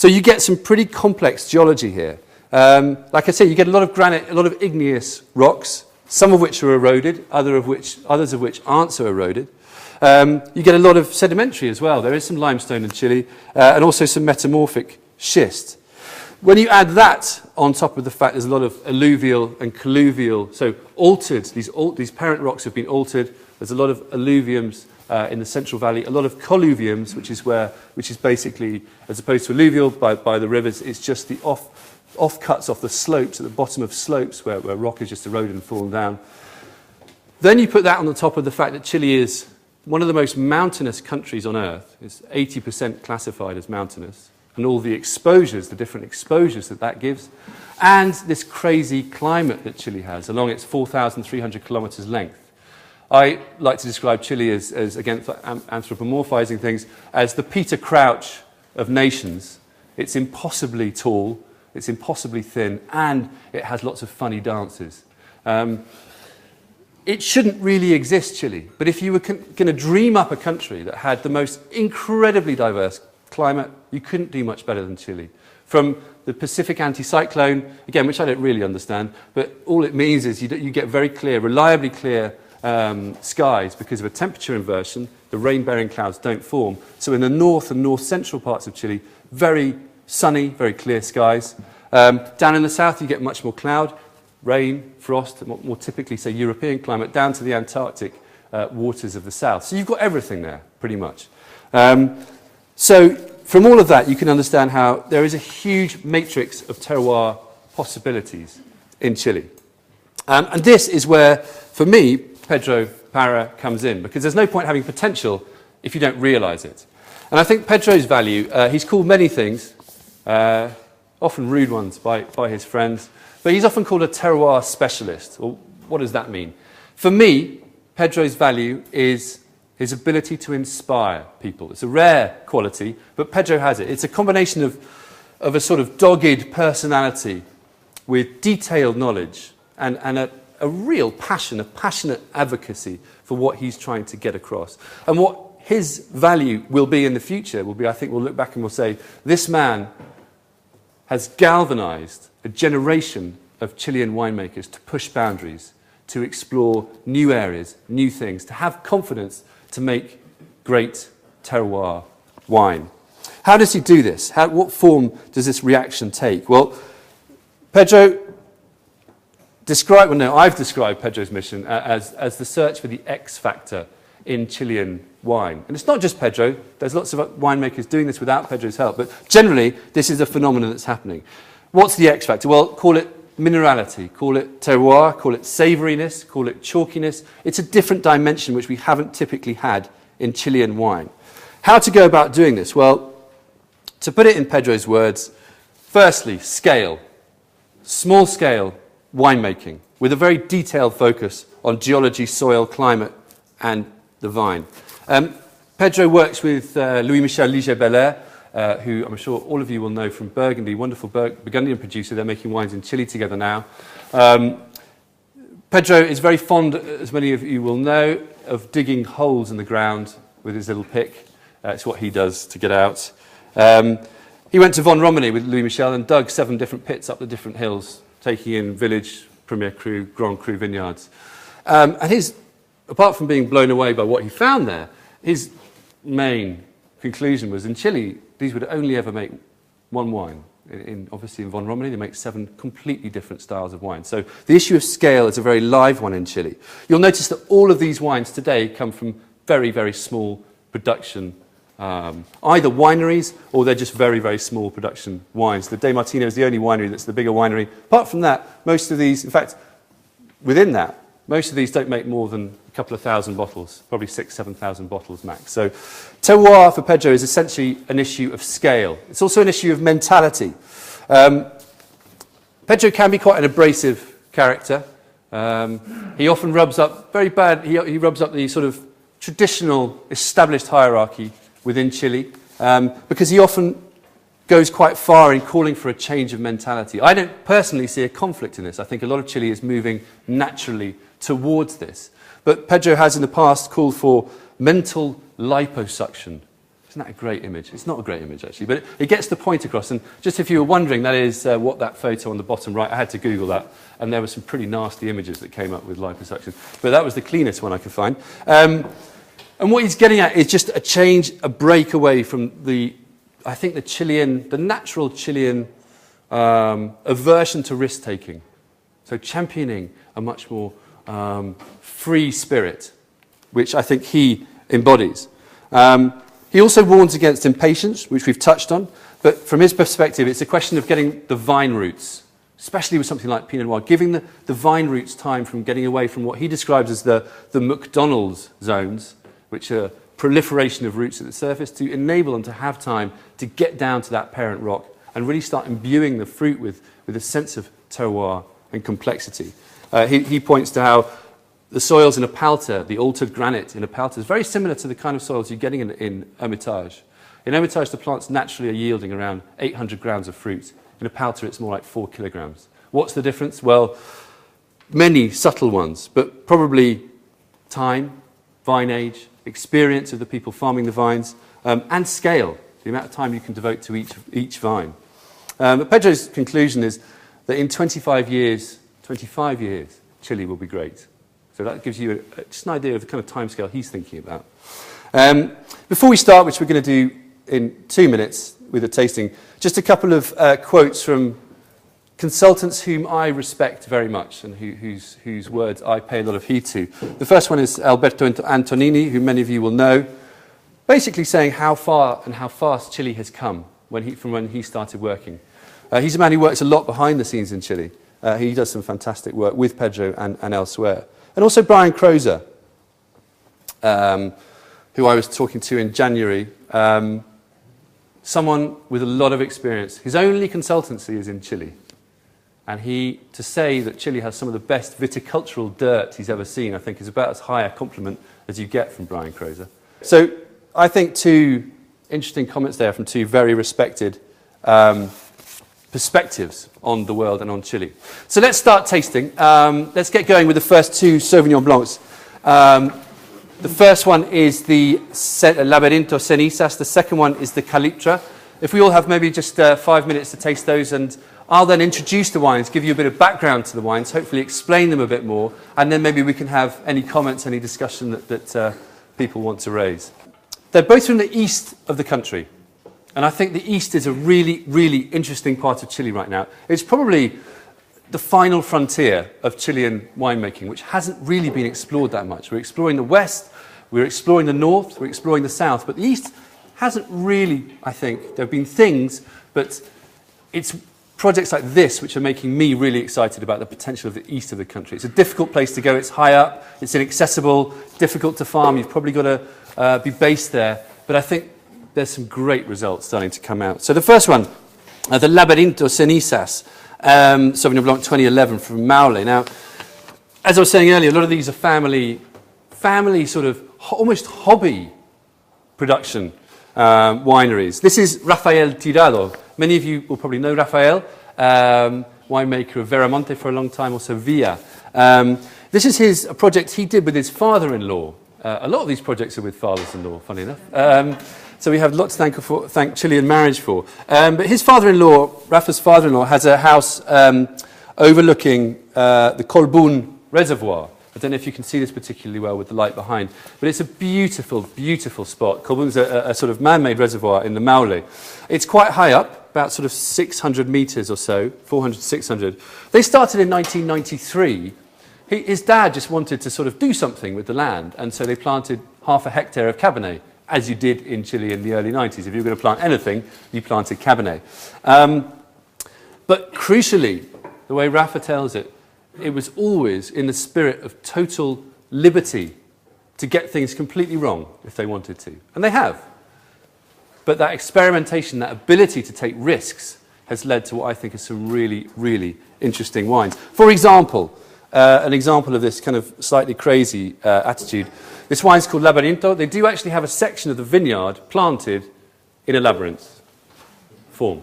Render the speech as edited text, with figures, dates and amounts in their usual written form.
So you get some pretty complex geology here. Like I say, you get a lot of granite, a lot of igneous rocks, some of which are eroded, others of which aren't so eroded. You get a lot of sedimentary as well. There is some limestone in Chile, and also some metamorphic schist. When you add that on top of the fact there's a lot of alluvial and colluvial, so altered, these parent rocks have been altered. There's a lot of alluviums in the Central Valley, a lot of colluviums, which is basically, as opposed to alluvial by the rivers, it's just the offcuts off the slopes, at the bottom of slopes where rock is just eroded and fallen down. Then you put that on the top of the fact that Chile is one of the most mountainous countries on earth. It's 80% classified as mountainous, and all the exposures, the different exposures that gives, and this crazy climate that Chile has along its 4,300 kilometers length. I like to describe Chile as again, anthropomorphizing things, as the Peter Crouch of nations. It's impossibly tall, it's impossibly thin, and it has lots of funny dances. It shouldn't really exist, Chile, but if you were going to dream up a country that had the most incredibly diverse climate, you couldn't do much better than Chile. From the Pacific anticyclone, again, which I don't really understand, but all it means is you get very clear, reliably clear skies because of a temperature inversion. The rain-bearing clouds don't form. So in the north and north-central parts of Chile, very sunny, very clear skies. Down in the south, you get much more cloud, rain, frost, more typically, say, European climate, down to the Antarctic waters of the south. So you've got everything there, pretty much. So from all of that, you can understand how there is a huge matrix of terroir possibilities in Chile. And this is where, for me, Pedro Para comes in, because there's no point having potential if you don't realise it. And I think Pedro's value, he's called many things, often rude ones by his friends, but he's often called a terroir specialist. Well, what does that mean? For me, Pedro's value is his ability to inspire people. It's a rare quality, but Pedro has it. It's a combination of a sort of dogged personality with detailed knowledge and a real passion, a passionate advocacy for what he's trying to get across. And what his value will be in the future will be, I think we'll look back and we'll say, this man has galvanized a generation of Chilean winemakers to push boundaries, to explore new areas, new things, to have confidence to make great terroir wine. How does he do this? What form does this reaction take? Well, I've described Pedro's mission as the search for the X factor in Chilean wine. And it's not just Pedro. There's lots of winemakers doing this without Pedro's help. But generally, this is a phenomenon that's happening. What's the X factor? Well, call it minerality, call it terroir, call it savouriness, call it chalkiness. It's a different dimension which we haven't typically had in Chilean wine. How to go about doing this? Well, to put it in Pedro's words, firstly, scale. Small-scale winemaking with a very detailed focus on geology, soil, climate, and the vine. Pedro works with Louis-Michel Ligier-Belair, who I'm sure all of you will know from Burgundy, wonderful Burgundian producer. They're making wines in Chile together now. Pedro is very fond, as many of you will know, of digging holes in the ground with his little pick. It's what he does to get out. He went to Von Romani with Louis Michel and dug 7 different pits up the different hills, taking in Village, Premier Cru, Grand Cru vineyards. And apart from being blown away by what he found there, his main conclusion was in Chile, these would only ever make one wine. Obviously in Von Romani, they make 7 completely different styles of wine. So the issue of scale is a very live one in Chile. You'll notice that all of these wines today come from very, very small production, either wineries or they're just very, very small production wines. The De Martino is the only winery that's the bigger winery. Apart from that, most of these, in fact, within that, most of these don't make more than a couple of thousand bottles, probably 6,000, 7,000 bottles max. So terroir for Pedro is essentially an issue of scale. It's also an issue of mentality. Pedro can be quite an abrasive character. He often rubs up very bad, he rubs up the sort of traditional established hierarchy within Chile because he often goes quite far in calling for a change of mentality. I don't personally see a conflict in this. I think a lot of Chile is moving naturally towards this. But Pedro has in the past called for mental liposuction Isn't that a great image? It's not a great image, actually, but it gets the point across. And just if you were wondering, that is what that photo on the bottom right, I had to Google that, and there were some pretty nasty images that came up with liposuction. But that was the cleanest one I could find. And what he's getting at is just a change, a break away from I think the natural Chilean aversion to risk-taking. So championing a much more free spirit, which I think he embodies. He also warns against impatience, which we've touched on, but from his perspective, it's a question of getting the vine roots, especially with something like Pinot Noir, giving the vine roots time from getting away from what he describes as the McDonald's zones, which are proliferation of roots at the surface, to enable them to have time to get down to that parent rock and really start imbuing the fruit with a sense of terroir and complexity. He points to how the soils in a palter, the altered granite in a palter, is very similar to the kind of soils you're getting in Hermitage. In Hermitage, the plants naturally are yielding around 800 grams of fruit. In a palter, it's more like 4 kilograms. What's the difference? Well, many subtle ones, but probably time, vine age, experience of the people farming the vines, and scale, the amount of time you can devote to each vine. But Pedro's conclusion is that in 25 years, Chile will be great. So that gives you just an idea of the kind of timescale he's thinking about. Before we start, which we're going to do in 2 minutes with a tasting, just a couple of quotes from consultants whom I respect very much and whose words I pay a lot of heed to. The first one is Alberto Antonini, who many of you will know, basically saying how far and how fast Chile has come from when he started working. He's a man who works a lot behind the scenes in Chile. He does some fantastic work with Pedro and elsewhere. And also Brian Crozer, who I was talking to in January, someone with a lot of experience. His only consultancy is in Chile. And to say that Chile has some of the best viticultural dirt he's ever seen, I think is about as high a compliment as you get from Brian Crozer. So I think 2 interesting comments there from 2 very respected perspectives on the world and on Chile. So let's start tasting. Let's get going with the first 2 Sauvignon Blancs. The first one is the Laberinto Cenizas. The second one is the Caliptra. If we all have maybe just 5 minutes to taste those, and I'll then introduce the wines, give you a bit of background to the wines, hopefully explain them a bit more, and then maybe we can have any comments, any discussion that people want to raise. They're both from the east of the country. And I think the east is a really, really interesting part of Chile right now. It's probably the final frontier of Chilean winemaking, which hasn't really been explored that much. We're exploring the west, we're exploring the north, we're exploring the south, but the east hasn't really, I think, there have been things, but it's projects like this which are making me really excited about the potential of the east of the country. It's a difficult place to go, it's high up, it's inaccessible, difficult to farm, you've probably got to be based there, but I think there's some great results starting to come out. So the first one, the Laberinto Cenizas, Sauvignon Blanc 2011 from Maule. Now, as I was saying earlier, a lot of these are family sort of almost hobby production wineries. This is Rafael Tirado. Many of you will probably know Rafael, winemaker of Veramonte for a long time, also Villa. This is a project he did with his father-in-law. A lot of these projects are with fathers-in-law, funny enough. So we have lots to thank Chilean marriage for. But his father-in-law, Rafa's father-in-law, has a house overlooking the Colbún Reservoir. I don't know if you can see this particularly well with the light behind, but it's a beautiful, beautiful spot. Colbún's a sort of man-made reservoir in the Maule. It's quite high up, about sort of 600 metres or so, 400, 600. They started in 1993. His dad just wanted to sort of do something with the land, and so they planted half a hectare of Cabernet, as you did in Chile in the early 90s. If you were going to plant anything, you planted Cabernet. But crucially, the way Rafa tells it, it was always in the spirit of total liberty to get things completely wrong if they wanted to. And they have. But that experimentation, that ability to take risks, has led to what I think are some really, really interesting wines. For example, an example of this kind of slightly crazy attitude. This wine's called Laberinto. They do actually have a section of the vineyard planted in a labyrinth form.